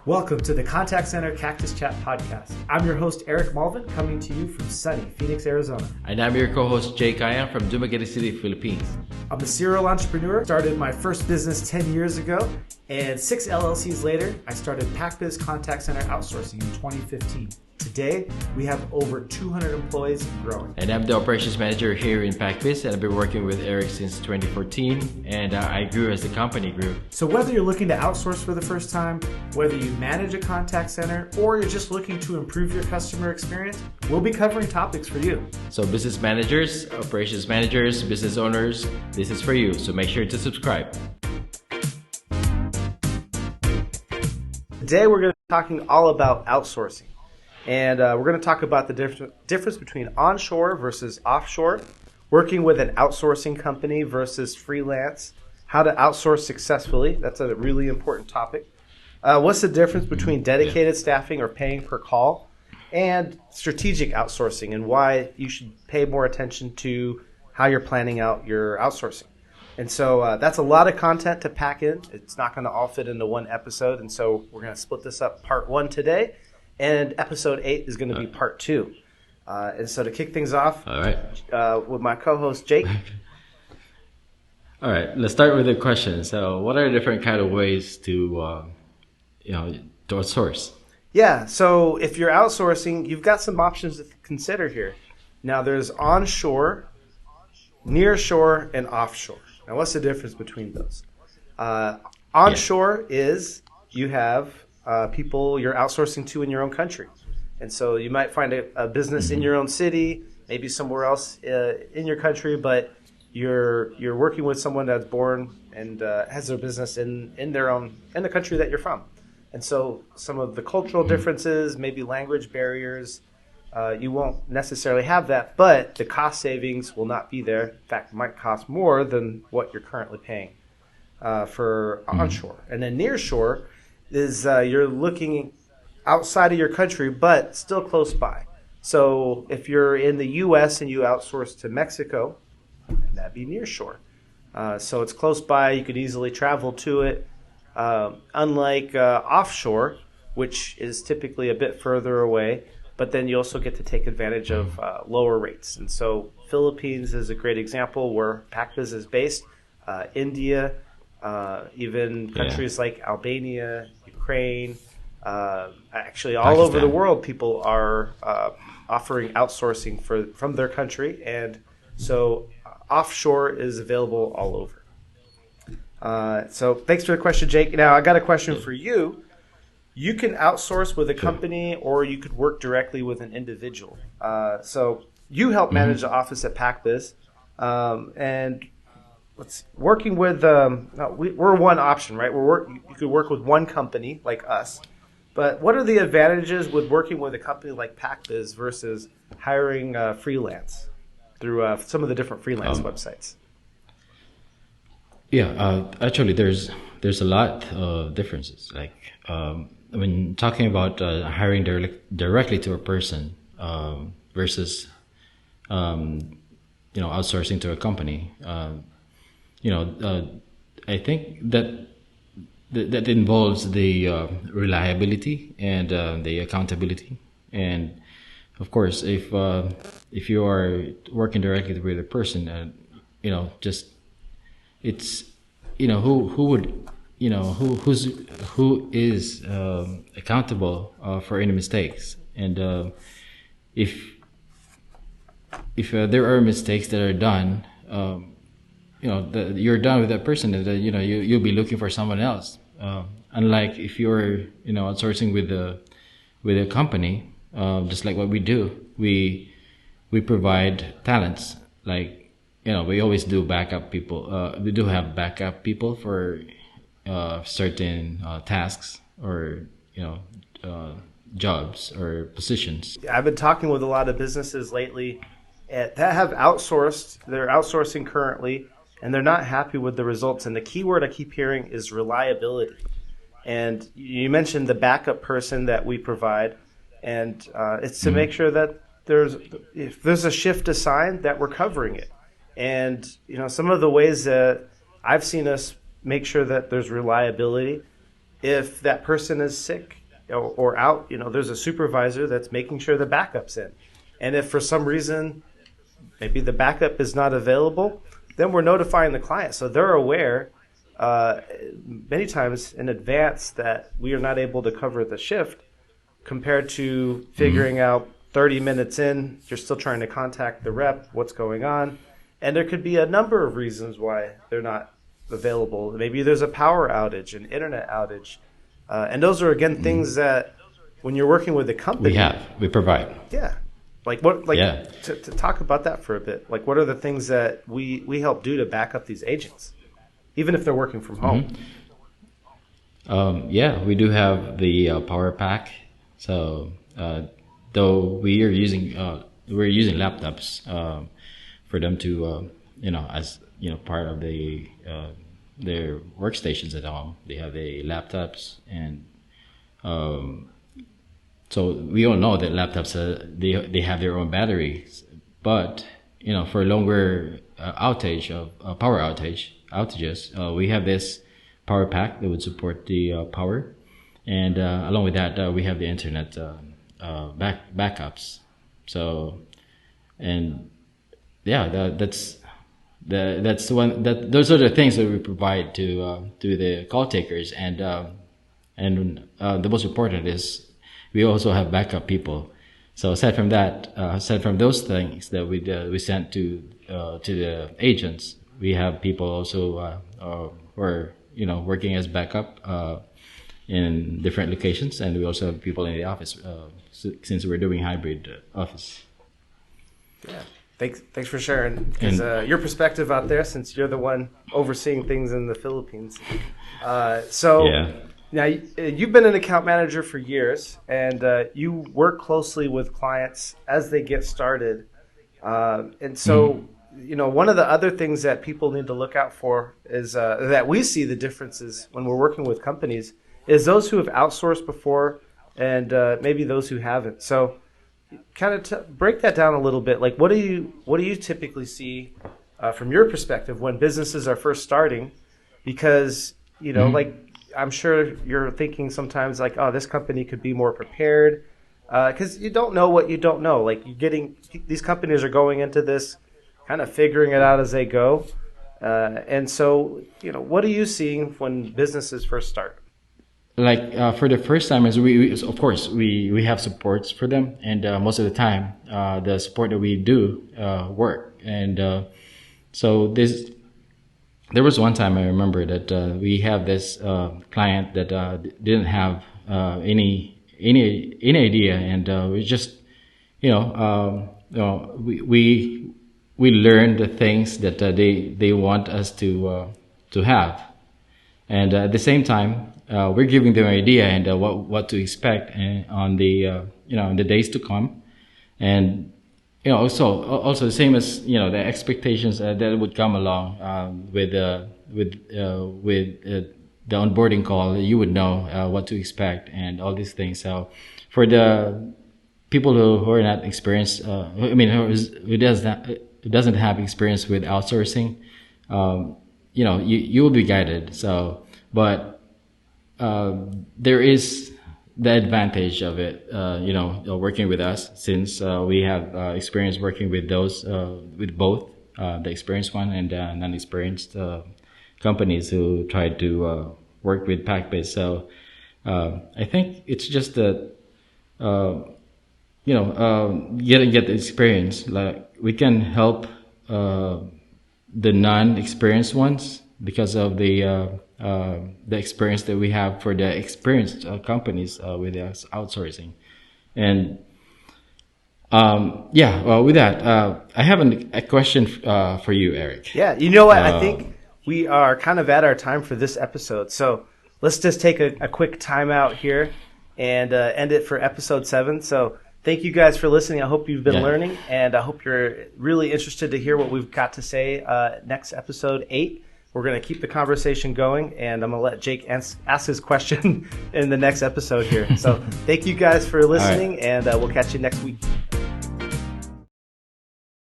Welcome to the Contact Center Cactus Chat podcast. I'm your host, Eric Mulvin, coming to you from sunny Phoenix, Arizona. And I'm your co-host, Jay Kayan from Dumaguete City, Philippines. I'm a serial entrepreneur. Started my first business 10 years ago, and 6 LLCs later, I started PacBiz Contact Center Outsourcing in 2015. Today, we have over 200 employees and growing. And I'm the operations manager here in PacBiz, and I've been working with Eric since 2014, and I grew as the company grew. So whether you're looking to outsource for the first time, whether you manage a contact center, or you're just looking to improve your customer experience, we'll be covering topics for you. So business managers, operations managers, business owners, this is for you, so make sure to subscribe. Today, we're going to be talking all about outsourcing. And we're going to talk about the difference between onshore versus offshore, working with an outsourcing company versus freelance, how to outsource successfully. That's a really important topic. What's the difference between dedicated staffing or paying per call and strategic outsourcing, and why you should pay more attention to how you're planning out your outsourcing. And so that's a lot of content to pack in. It's not going to all fit into one episode. And so we're going to split this up part 1 today. And episode 8 is going to be part 2. And so to kick things off, All right. With my co-host, Jake. All right, let's start with the question. So what are the different kind of ways to outsource? Yeah, so if you're outsourcing, you've got some options to consider here. Now, there's onshore, nearshore, and offshore. Now, what's the difference between those? Onshore is you have people you're outsourcing to in your own country. And so you might find a business in your own city, maybe somewhere else in your country, but you're working with someone that's born and has their business in the country that you're from. And so some of the cultural differences, maybe language barriers, you won't necessarily have that, but the cost savings will not be there. In fact, it might cost more than what you're currently paying for onshore. And then nearshore is you're looking outside of your country, but still close by. So if you're in the U.S. and you outsource to Mexico, that'd be nearshore. So it's close by. You could easily travel to it. Unlike offshore, which is typically a bit further away, but then you also get to take advantage of lower rates. And so Philippines is a great example where PacBiz is based. India, even countries like Albania, Ukraine, actually all over the world, people are offering outsourcing from their country. And so offshore is available all over. So thanks for the question, Jake. Now, I got a question for you. You can outsource with a company, or you could work directly with an individual. So you help manage the office at PacBiz, and working with we're one option, right? You could work with one company like us, but what are the advantages with working with a company like PacBiz versus hiring freelance through some of the different freelance websites? Yeah, actually, there's a lot of differences. Like when talking about hiring directly to a person versus outsourcing to a company, I think that involves the reliability and the accountability. And of course, if you are working directly with a person, it's who is accountable for any mistakes. And if there are mistakes that are done, you're done with that person, and you'll be looking for someone else. Unlike if you're outsourcing with a company, just like what we do, we provide talents. Like we always do backup people. We do have backup people for certain tasks or jobs or positions. I've been talking with a lot of businesses lately that have outsourced. They're outsourcing currently, and they're not happy with the results. And the key word I keep hearing is reliability. And you mentioned the backup person that we provide, and it's to make sure that if there's a shift assigned, that we're covering it. And some of the ways that I've seen us make sure that there's reliability if that person is sick or out, there's a supervisor that's making sure the backup's in. And if for some reason maybe the backup is not available, then we're notifying the client. So they're aware many times in advance that we are not able to cover the shift, compared to figuring out 30 minutes in, you're still trying to contact the rep, what's going on. And there could be a number of reasons why they're not available. Maybe there's a power outage, an internet outage. And those are, again, things that when you're working with a company. We provide. Yeah. To talk about that for a bit. Like, what are the things that we help do to back up these agents, even if they're working from home? We do have the power pack. So though we're using laptops for them to as part of their workstations at home. They have the laptops, and so we all know that laptops they have their own batteries, but for a longer power outages, we have this power pack that would support the power. And along with that, we have the internet backups. So, and that's the one that those are the things that we provide to the call takers. And the most important is we also have backup people. So aside from those things that we sent to the agents, we have people also who are working as backup. In different locations, and we also have people in the office since we're doing hybrid office. Yeah, thanks for sharing. Because your perspective out there, since you're the one overseeing things in the Philippines. Now you've been an account manager for years, and you work closely with clients as they get started. And so, one of the other things that people need to look out for is that we see the differences when we're working with companies is those who have outsourced before and maybe those who haven't. So kind of break that down a little bit. Like, what do you typically see from your perspective when businesses are first starting? Because, like, I'm sure you're thinking sometimes like, oh, this company could be more prepared, because you don't know what you don't know. Like, these companies are going into this kind of figuring it out as they go. And so, what are you seeing when businesses first start? Like for the first timers, we of course we have supports for them, and most of the time the support that we do work. And so there was one time I remember that we have this client that didn't have any idea, and we just we learned the things that they want us to have, and at the same time. We're giving them an idea and what to expect on the in the days to come, and also the same as the expectations that would come along with the onboarding call. You would know what to expect and all these things. So for the people who are not experienced, who doesn't have experience with outsourcing, you will be guided. So, but there is the advantage of it, working with us, since we have experience working with those, with both the experienced one and non-experienced companies who try to work with pack-based. So I think it's just that, get the experience. Like, we can help the non-experienced ones because of the experience that we have for the experienced companies with us outsourcing. And with that, I have a question for you, Eric. Yeah, you know what? I think we are kind of at our time for this episode. So let's just take a quick time out here and end it for episode 7. So thank you guys for listening. I hope you've been learning, and I hope you're really interested to hear what we've got to say next episode 8. We're going to keep the conversation going, and I'm going to let Jake ask his question in the next episode here. So thank you guys for listening, and we'll catch you next week.